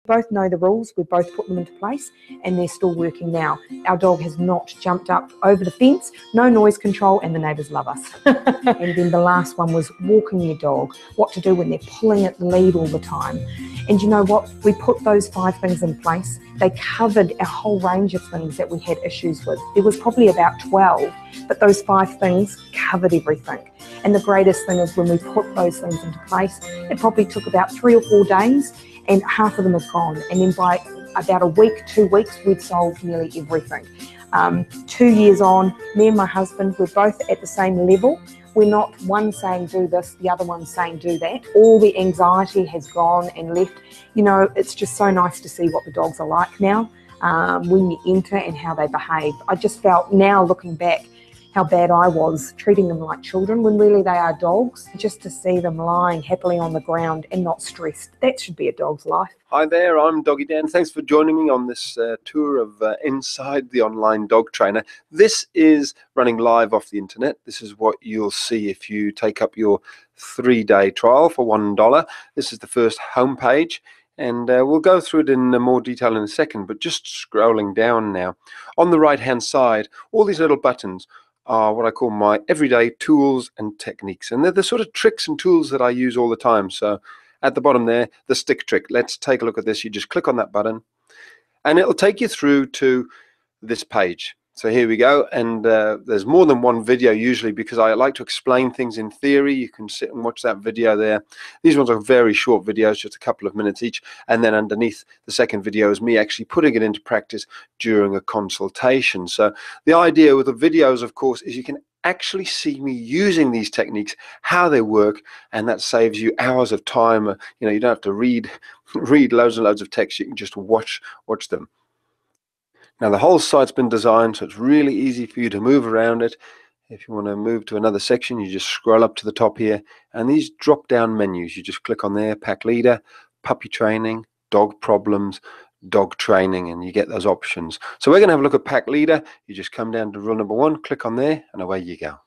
both know the rules, we both put them into place, and they're still working now. Our dog has not jumped up over the fence, no noise control, and the neighbours love us. And then the last one was walking your dog, what to do when they're pulling at the lead all the time. And you know what? We put those 5 things in place. They covered a whole range of things that we had issues with. There was probably about 12, but those 5 things covered everything. And the greatest thing is when we put those things into place, it probably took about 3 or 4 days and half of them had gone. And then by about a week, 2 weeks, we'd solved nearly everything. 2 years on, me and my husband, we're both at the same level. We're not one saying do this, the other one saying do that. All the anxiety has gone and left. You know, it's just so nice to see what the dogs are like now when you enter and how they behave. I just felt now looking back how bad I was treating them like children when really they are dogs. Just to see them lying happily on the ground and not stressed, that should be a dog's life. Hi there, I'm Doggy Dan. Thanks for joining me on this tour of inside the online dog trainer. This is running live off the internet. This is what you'll see if you take up your 3-day trial for $1. This is the first homepage, and we'll go through it in more detail in a second, but just scrolling down now. On the right hand side, all these little buttons are what I call my everyday tools and techniques, and they're the sort of tricks and tools that I use all the time. So at the bottom there, the stick trick. Let's take a look at this. You just click on that button and it'll take you through to this page. So here we go, and there's more than one video usually because I like to explain things in theory. You can sit and watch that video there. These ones are very short videos, just a couple of minutes each, and then underneath the second video is me actually putting it into practice during a consultation. So the idea with the videos, of course, is you can actually see me using these techniques, how they work, and that saves you hours of time. You know, you don't have to read loads and loads of text. You can just watch them. Now the whole site's been designed so it's really easy for you to move around it. If you want to move to another section, you just scroll up to the top here, and these drop down menus, you just click on there: pack leader, puppy training, dog problems, dog training, and you get those options. So we're going to have a look at pack leader. You just come down to rule number 1, click on there, and away you go.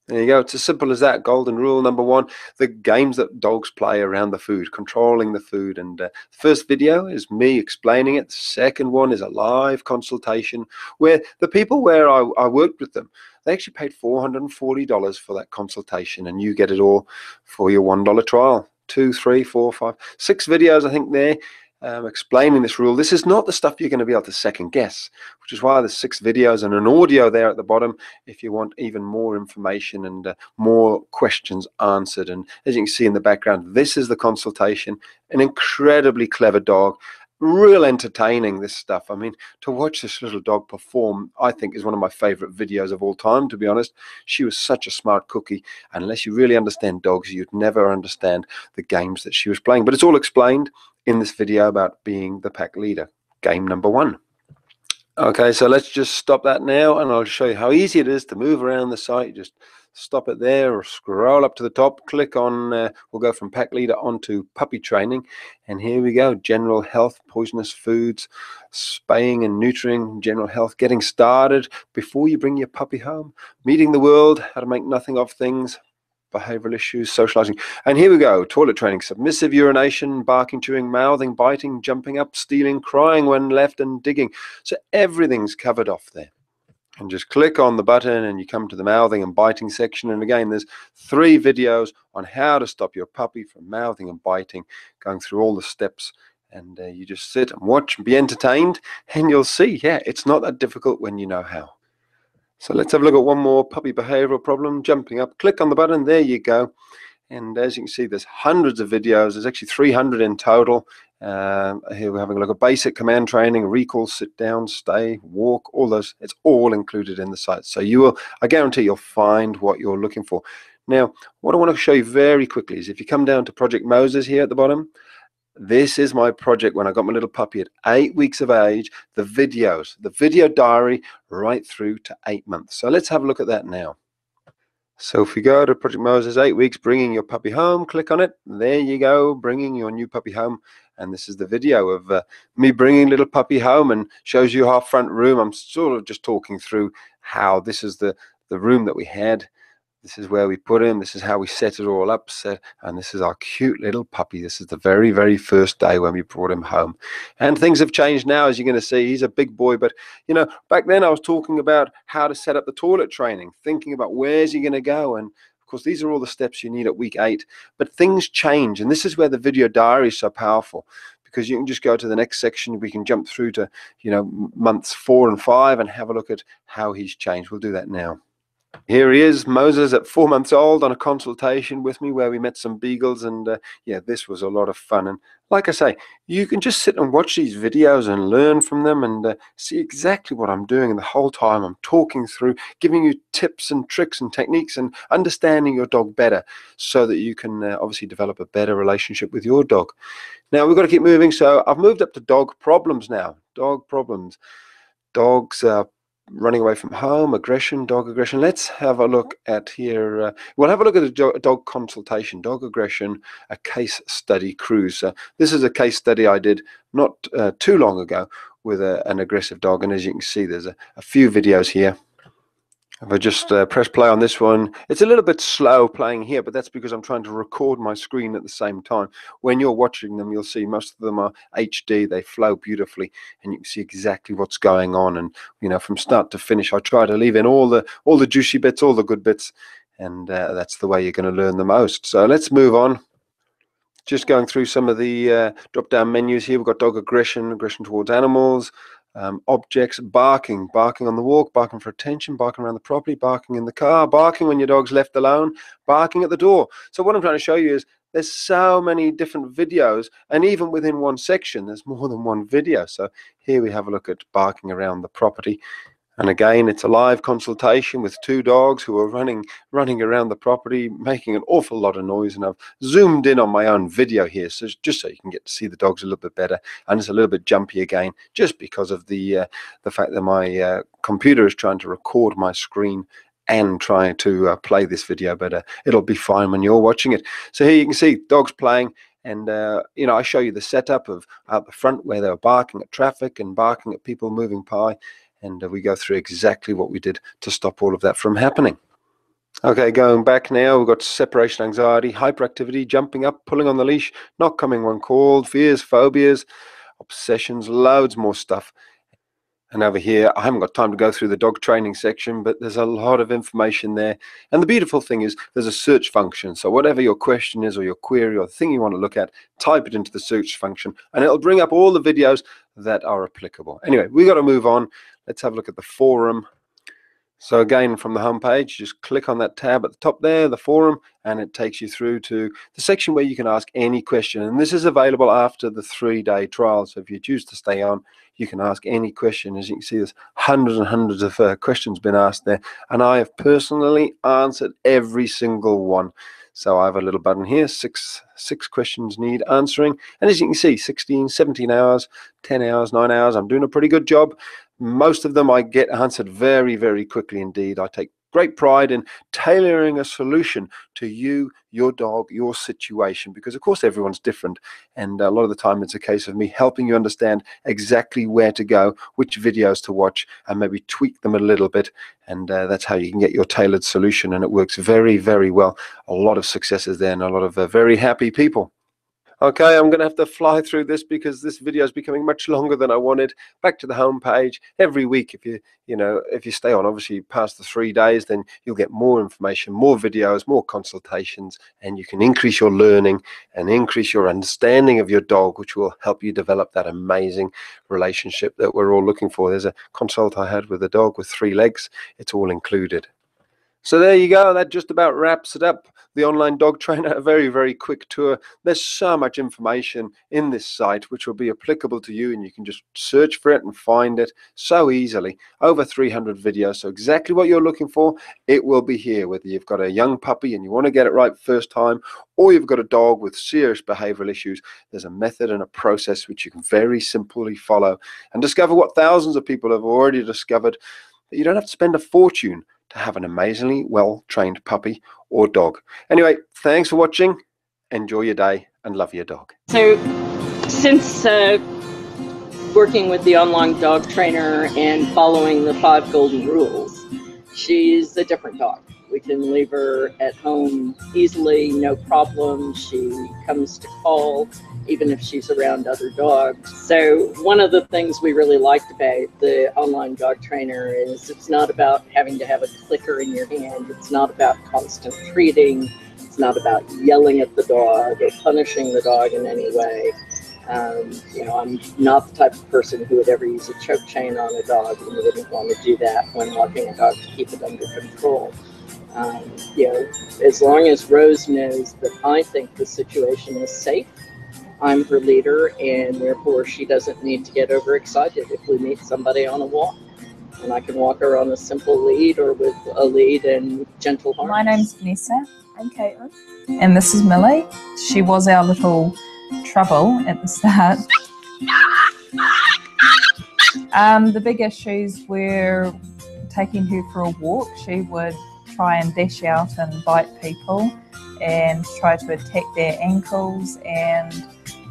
There you go. It's as simple as that. Golden rule number 1, the games that dogs play around the food, controlling the food. And the first video is me explaining it. The second one is a live consultation where the people where I worked with them, they actually paid $440 for that consultation, and you get it all for your $1 trial. 2, 3, 4, 5, 6 videos, I think there. Explaining this rule. This is not the stuff you're going to be able to second guess, which is why there's 6 videos and an audio there at the bottom if you want even more information and more questions answered. And as you can see in the background, this is the consultation. An incredibly clever dog, real entertaining, this stuff. I mean, to watch this little dog perform, I think, is one of my favorite videos of all time, to be honest. She was such a smart cookie, and unless you really understand dogs, you'd never understand the games that she was playing. But it's all explained in this video about being the pack leader. Game number 1. Okay, so let's just stop that now, and I'll show you how easy it is to move around the site. You just stop it there or scroll up to the top, click on, we'll go from pack leader onto puppy training, and here we go: general health, poisonous foods, spaying and neutering, general health, getting started before you bring your puppy home, meeting the world, how to make nothing of things, behavioral issues, socializing. And here we go: toilet training, submissive urination, barking, chewing, mouthing, biting, jumping up, stealing, crying when left, and digging. So everything's covered off there. And just click on the button and you come to the mouthing and biting section. And again, there's 3 videos on how to stop your puppy from mouthing and biting, going through all the steps. And you just sit and watch and be entertained, and you'll see, yeah, it's not that difficult when you know how. So let's have a look at one more puppy behavioral problem. Jumping up, click on the button, there you go. And as you can see, there's hundreds of videos. There's actually 300 in total. Here we're having a look at basic command training, recall, sit down, stay, walk, all those. It's all included in the site. So you will, I guarantee you'll find what you're looking for. Now, what I want to show you very quickly is if you come down to Project Moses here at the bottom, this is my project when I got my little puppy at 8 weeks of age, the videos, the video diary right through to 8 months. So let's have a look at that now. So if we go to Project Moses, 8 weeks, bringing your puppy home, click on it. There you go, bringing your new puppy home. And this is the video of me bringing little puppy home, and shows you our front room. I'm sort of just talking through how this is the room that we had This is where we put him. This is how we set it all up. And this is our cute little puppy. This is the very, very first day when we brought him home. And things have changed now, as you're going to see. He's a big boy. But, you know, back then I was talking about how to set up the toilet training, thinking about where's he going to go. And, of course, these are all the steps you need at week 8. But things change. And this is where the video diary is so powerful, because you can just go to the next section. We can jump through to, you know, months 4 and 5 and have a look at how he's changed. We'll do that now. Here he is, Moses, at 4 months old, on a consultation with me where we met some beagles, and yeah, this was a lot of fun. And like I say, you can just sit and watch these videos and learn from them and see exactly what I'm doing. And the whole time I'm talking through, giving you tips and tricks and techniques and understanding your dog better, so that you can obviously develop a better relationship with your dog. Now we've got to keep moving, so I've moved up to dog problems now. Dog problems. Dogs running away from home, aggression, dog aggression. Let's have a look at here. We'll have a look at a dog consultation, dog aggression, a case study cruise. This is a case study I did not too long ago with an aggressive dog. And as you can see, there's a few videos here. If I just press play on this one, it's a little bit slow playing here, but that's because I'm trying to record my screen at the same time. When you're watching them, you'll see most of them are HD. They flow beautifully, and you can see exactly what's going on. And you know, from start to finish, I try to leave in all the juicy bits, all the good bits, and that's the way you're going to learn the most. So let's move on. Just going through some of the drop-down menus here. We've got dog aggression, aggression towards animals. Objects, barking on the walk, barking for attention, barking around the property, barking in the car, barking when your dog's left alone, barking at the door. So what I'm trying to show you is there's so many different videos, and even within one section there's more than one video. So here we have a look at barking around the property. And again, it's a live consultation with 2 dogs who are running around the property, making an awful lot of noise. And I've zoomed in on my own video here, so just so you can get to see the dogs a little bit better. And it's a little bit jumpy again, just because of the fact that my computer is trying to record my screen and trying to play this video. But it'll be fine when you're watching it. So here you can see dogs playing. And, you know, I show you the setup of out the front where they were barking at traffic and barking at people moving by. And we go through exactly what we did to stop all of that from happening. Okay, going back now, we've got separation anxiety, hyperactivity, jumping up, pulling on the leash, not coming when called, fears, phobias, obsessions, loads more stuff. And over here, I haven't got time to go through the dog training section, but there's a lot of information there. And the beautiful thing is there's a search function. So whatever your question is or your query or the thing you want to look at, type it into the search function and it'll bring up all the videos that are applicable. Anyway, we got to move on. Let's have a look at the forum. So again, from the home page, just click on that tab at the top there, the forum, and it takes you through to the section where you can ask any question. And this is available after the 3-day trial. So if you choose to stay on, you can ask any question. As you can see, there's hundreds and hundreds of questions been asked there. And I have personally answered every single one. So I have a little button here, six questions need answering. And as you can see, 16, 17 hours, 10 hours, 9 hours. I'm doing a pretty good job. Most of them I get answered very, very quickly indeed. I take great pride in tailoring a solution to you, your dog, your situation, because of course everyone's different, and a lot of the time it's a case of me helping you understand exactly where to go, which videos to watch, and maybe tweak them a little bit, and that's how you can get your tailored solution. And it works very, very well. A lot of successes there and a lot of very happy people. Okay, I'm going to have to fly through this because this video is becoming much longer than I wanted. Back to the home page. Every week, if you stay on, obviously past the 3 days, then you'll get more information, more videos, more consultations, and you can increase your learning and increase your understanding of your dog, which will help you develop that amazing relationship that we're all looking for. There's a consult I had with a dog with 3 legs. It's all included. So there you go. That just about wraps it up. The online dog trainer, a very, very quick tour. There's so much information in this site which will be applicable to you, and you can just search for it and find it so easily. Over 300 videos. So exactly what you're looking for, it will be here. Whether you've got a young puppy and you want to get it right first time, or you've got a dog with serious behavioral issues, there's a method and a process which you can very simply follow and discover what thousands of people have already discovered. You don't have to spend a fortune to have an amazingly well-trained puppy or dog. Anyway, thanks for watching. Enjoy your day and love your dog. So since working with the online dog trainer and following the 5 golden rules, she's a different dog. We can leave her at home easily, no problem. She comes to call, even if she's around other dogs. So one of the things we really liked about the online dog trainer is it's not about having to have a clicker in your hand. It's not about constant treating. It's not about yelling at the dog or punishing the dog in any way. You know, I'm not the type of person who would ever use a choke chain on a dog, and you wouldn't want to do that when walking a dog to keep it under control. You know, as long as Rose knows that I think the situation is safe, I'm her leader, and therefore she doesn't need to get overexcited if we meet somebody on a walk. And I can walk her on a simple lead or with a lead and gentle harness. My name's Vanessa. I'm Caitlin. And this is Millie. She was our little trouble at the start. The big issues were taking her for a walk. She would try and dash out and bite people and try to attack their ankles, and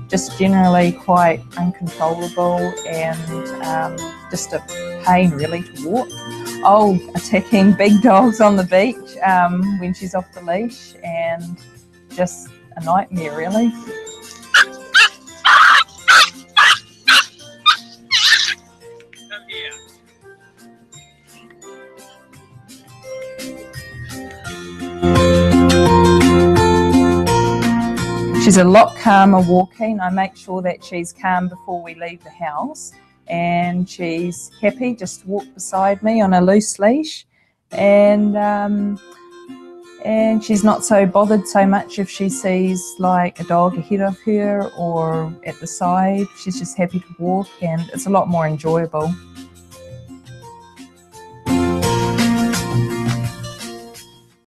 just generally quite uncontrollable and just a pain really to walk. Oh, attacking big dogs on the beach when she's off the leash, and just a nightmare really. She's a lot calmer walking. I make sure that she's calm before we leave the house, and she's happy just to walk beside me on a loose leash, and she's not so bothered so much if she sees like a dog ahead of her or at the side. She's just happy to walk, and it's a lot more enjoyable.